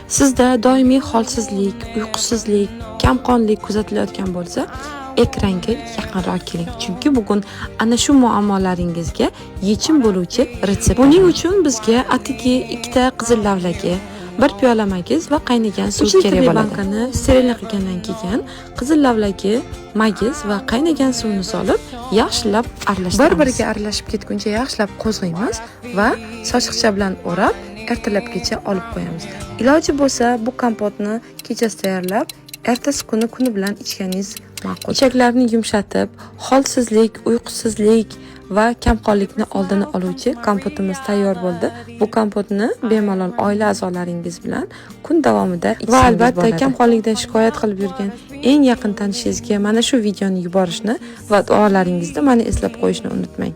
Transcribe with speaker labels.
Speaker 1: Sizda doimiy holsizlik, uyqusizlik, kamqonlik kuzatilayotgan bo'lsa, ekranga yaqinroq keling. Chunki bugun ana shu muammolaringizga yechim bo'luvchi retsept. Buning uchun bizga atigi 2 ta qizil lavlagi, 1 piyola magiz va qaynagan suv kerak bo'ladi. Bankani sterilni qilgandan keyin qizil lavlagi, magiz va qaynagan suvni solib, yaxshilab aralashtiramiz. Bir-biriga aralashib ketguncha yaxshilab qo'zg'aymiz va sochiqcha bilan o'rab, ertalabgacha olib qo'yamiz. Iloji bo'lsa, bu kompotni kechasi tayyorlab, ertasi kuni bilan ichganingiz ma'qul. Ichaklarni yumshatib, holsizlik, uyqusizlik va kamqonlikni oldini oluvchi kompotimiz tayyor bo'ldi. Bu kompotni bemalol oila a'zolaringiz bilan kun davomida ichsangiz bo'ladi. Va albatta kamqonlikdan shikoyat qilib yurgan eng yaqin tanishingizga mana shu videoni yuborishni va duolaringizda meni eslab qo'yishni unutmang.